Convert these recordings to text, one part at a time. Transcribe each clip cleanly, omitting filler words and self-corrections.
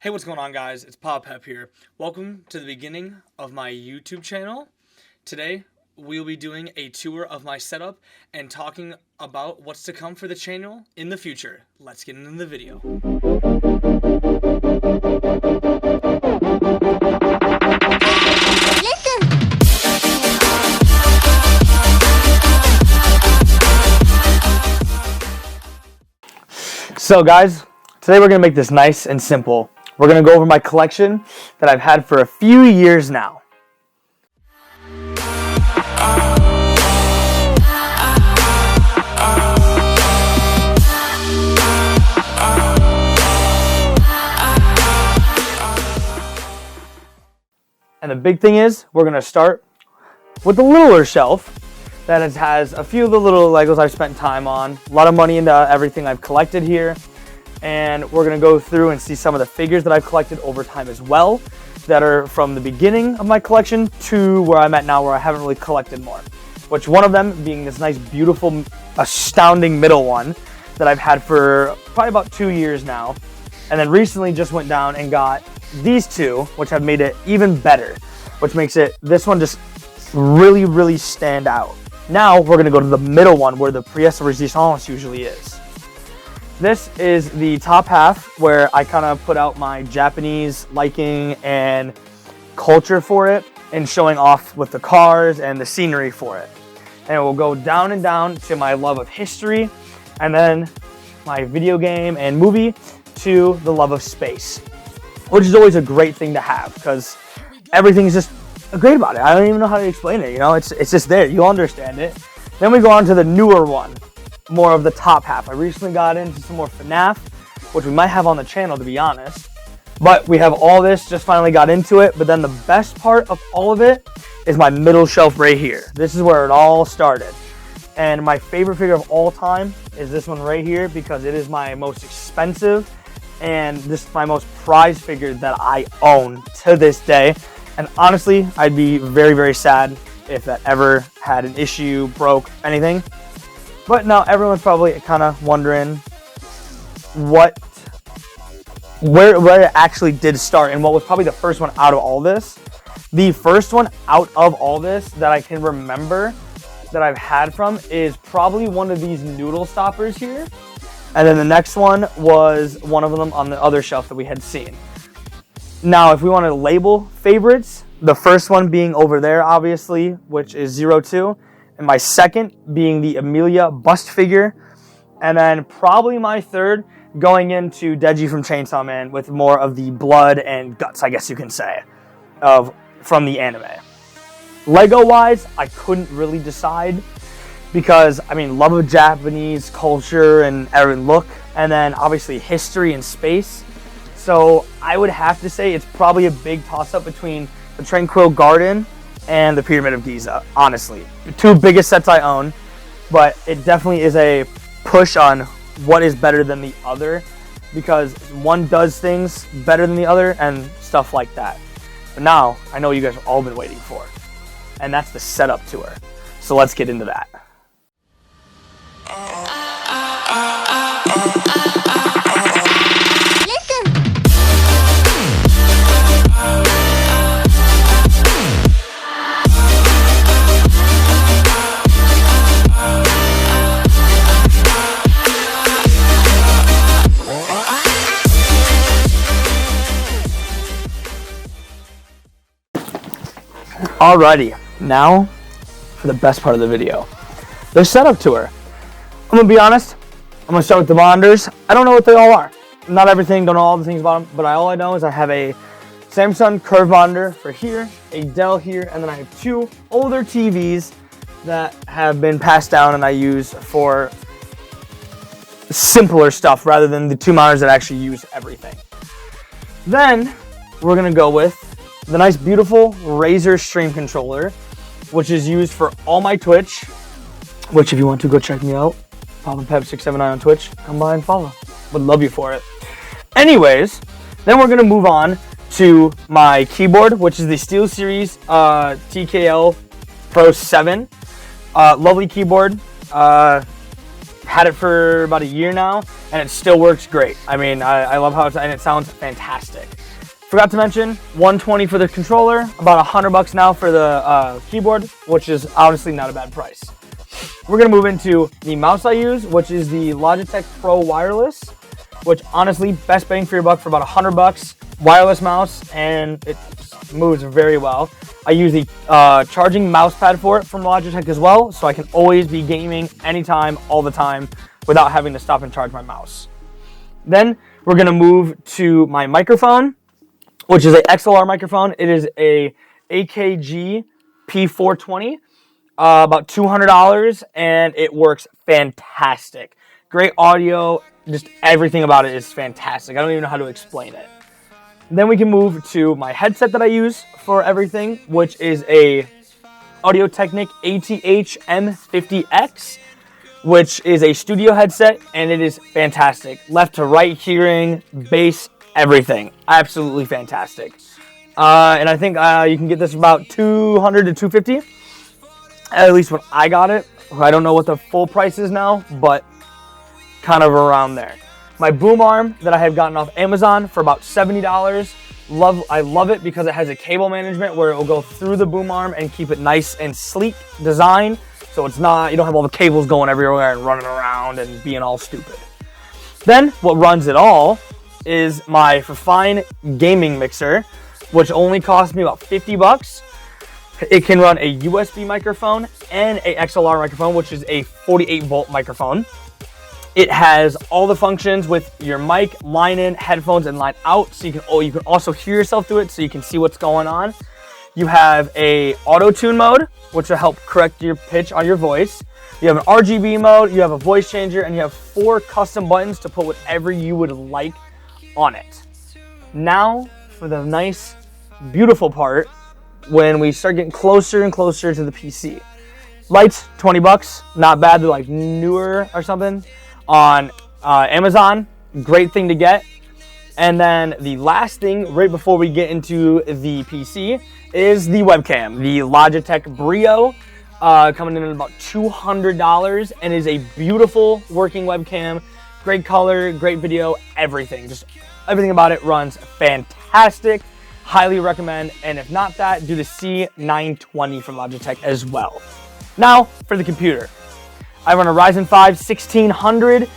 Hey, what's going on, guys? It's Papa Pep here. Welcome to the beginning of my YouTube channel. Today, we'll be doing a tour of my setup and talking about what's to come for the channel in the future. Let's get into the video. So guys, today we're going to make this nice and simple. We're going to go over my collection that I've had for a few years now. And the big thing is, we're going to start with the littler shelf that has a few of the little Legos I've spent time on, a lot of money into everything I've collected here. And we're going to go through and see some of the figures that I've collected over time as well, that are from the beginning of my collection to where I'm at now, where I haven't really collected more. Which one of them being this nice, beautiful, astounding middle one that I've had for probably about 2 years now. And then recently just went down and got these two, which have made it even better, which makes this one just really, really stand out. Now we're going to go to the middle one where the pièce de résistance usually is. This is the top half where I kind of put out my Japanese liking and culture for it and showing off with the cars and the scenery for it. And it will go down and down to my love of history, and then my video game and movie to the love of space, which is always a great thing to have because everything's just great about it. I don't even know how to explain it, you know, it's just there, you'll understand it. Then we go on to the newer one, more of the top half. I recently got into some more FNAF, which we might have on the channel to be honest. But we have all this, just finally got into it. But then the best part of all of it is my middle shelf right here. This is where it all started. And my favorite figure of all time is this one right here because it is my most expensive and this is my most prized figure that I own to this day. And honestly, I'd be very, very sad if that ever had an issue, broke, anything. But now everyone's probably kind of wondering where it actually did start and what was probably the first one out of all this. The first one out of all this that I can remember that I've had from is probably one of these noodle stoppers here. And then the next one was one of them on the other shelf that we had seen. Now, if we want to label favorites, the first one being over there, obviously, which is 02. And my second being the Amelia bust figure. And then probably my third going into Deji from Chainsaw Man with more of the blood and guts, I guess you can say, from the anime. Lego-wise, I couldn't really decide because, I mean, love of Japanese culture and look, and then obviously history and space. So I would have to say it's probably a big toss-up between the Tranquil Garden and the Pyramid of Giza, honestly. The two biggest sets I own, but it definitely is a push on what is better than the other because one does things better than the other and stuff like that. But now, I know you guys have all been waiting for, and that's the setup tour. So let's get into that. Alrighty, now for the best part of the video, the setup tour. I'm gonna be honest, I'm gonna start with the monitors. I don't know what they all are. Not everything, don't know all the things about them, but all I know is I have a Samsung curved monitor for here, a Dell here, and then I have two older TVs that have been passed down and I use for simpler stuff rather than the two monitors that actually use everything. Then we're gonna go with the nice, beautiful Razer Stream Controller, which is used for all my Twitch, which if you want to go check me out, PapaPep679 on Twitch, come by and follow. Would love you for it. Anyways, then we're going to move on to my keyboard, which is the SteelSeries TKL Pro 7. Lovely keyboard. had it for about a year now, and it still works great. I mean, I love how and it sounds fantastic. Forgot to mention, $120 for the controller, about $100 now for the keyboard, which is honestly not a bad price. We're gonna move into the mouse I use, which is the Logitech Pro Wireless, which honestly, best bang for your buck for about $100. Wireless mouse, and it moves very well. I use the charging mouse pad for it from Logitech as well, so I can always be gaming anytime, all the time, without having to stop and charge my mouse. Then we're gonna move to my microphone, which is an XLR microphone. It is a AKG P420, about $200, and it works fantastic. Great audio, just everything about it is fantastic. I don't even know how to explain it. Then we can move to my headset that I use for everything, which is a Audio-Technica ATH M50X, which is a studio headset, and it is fantastic. Left to right hearing, bass, everything. Absolutely fantastic. And I think you can get this about $200 to $250, at least when I got it. I don't know what the full price is now, but kind of around there. My boom arm that I have gotten off Amazon for about $70. I love it because it has a cable management where it will go through the boom arm and keep it nice and sleek design. So it's not, you don't have all the cables going everywhere and running around and being all stupid. Then what runs it all is my Fifine gaming mixer, which only cost me about $50. It can run a USB microphone and a XLR microphone, which is a 48 volt microphone. It has all the functions with your mic, line in, headphones, and line out, so you can also hear yourself through it, so you can see what's going on. You have a auto tune mode, which will help correct your pitch on your voice. You have an RGB mode, you have a voice changer, and you have 4 custom buttons to put whatever you would like on it. Now for the nice, beautiful part, when we start getting closer and closer to the PC. Lights, $20, not bad. They're like newer or something on Amazon. Great thing to get. And then the last thing right before we get into the PC is the webcam. The Logitech Brio, coming in at about $200, and is a beautiful working webcam. Great color, great video, everything. Just everything about it runs fantastic. Highly recommend. And if not that, do the C920 from Logitech as well. Now for the computer. I run a Ryzen 5 1600.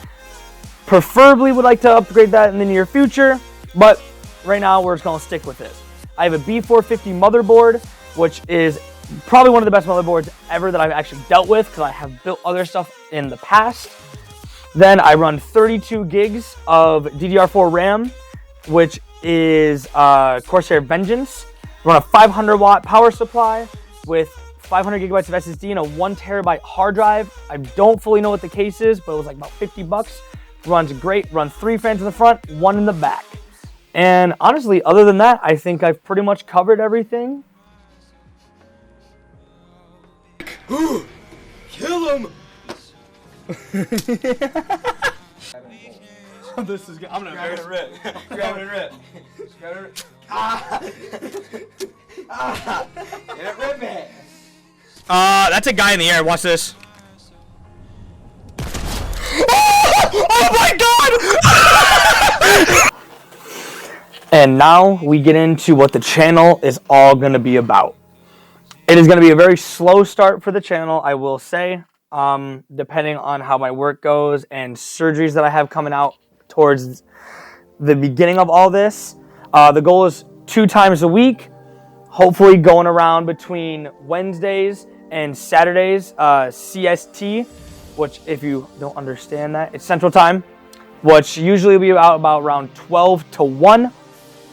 Preferably would like to upgrade that in the near future, but right now we're just gonna stick with it. I have a B450 motherboard, which is probably one of the best motherboards ever that I've actually dealt with, because I have built other stuff in the past. Then I run 32 gigs of DDR4 RAM, which is Corsair Vengeance. I run a 500 watt power supply with 500 gigabytes of SSD and a 1 terabyte hard drive. I don't fully know what the case is, but it was like about $50. Runs great. Run 3 fans in the front, 1 in the back. And honestly, other than that, I think I've pretty much covered everything. Kill him! This is good. I'm gonna grab it and rip. Grab it and rip. Grab it and rip. Ah! Ah! Yeah, rip it! That's a guy in the air. Watch this. Oh my god! And now we get into what the channel is all going to be about. It is going to be a very slow start for the channel, I will say, depending on how my work goes and surgeries that I have coming out towards the beginning of all this. The goal is 2 times a week, hopefully going around between Wednesdays and Saturdays, CST, which if you don't understand that, it's Central Time, which usually will be about around 12 to 1.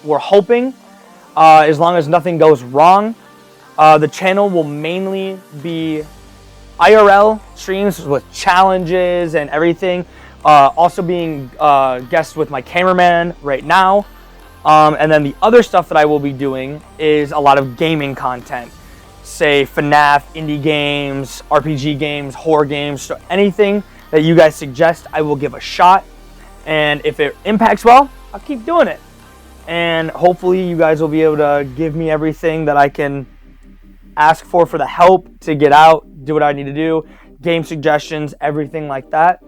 We're hoping, as long as nothing goes wrong. The channel will mainly be IRL streams with challenges and everything. Also being guests with my cameraman right now. And then the other stuff that I will be doing is a lot of gaming content. Say FNAF, indie games, RPG games, horror games, so anything that you guys suggest, I will give a shot. And if it impacts well, I'll keep doing it. And hopefully you guys will be able to give me everything that I can ask for the help to get out, do what I need to do, game suggestions, everything like that.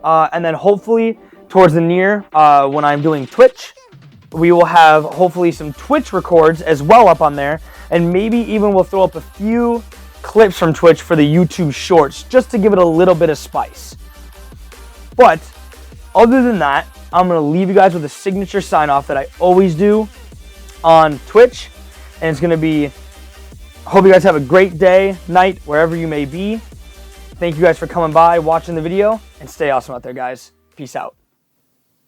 And then hopefully towards the near, when I'm doing Twitch, we will have hopefully some Twitch records as well up on there. And maybe even we'll throw up a few clips from Twitch for the YouTube Shorts just to give it a little bit of spice. But other than that, I'm going to leave you guys with a signature sign off that I always do on Twitch. And it's going to be, hope you guys have a great day, night, wherever you may be. Thank you guys for coming by, watching the video, and stay awesome out there, guys. Peace out.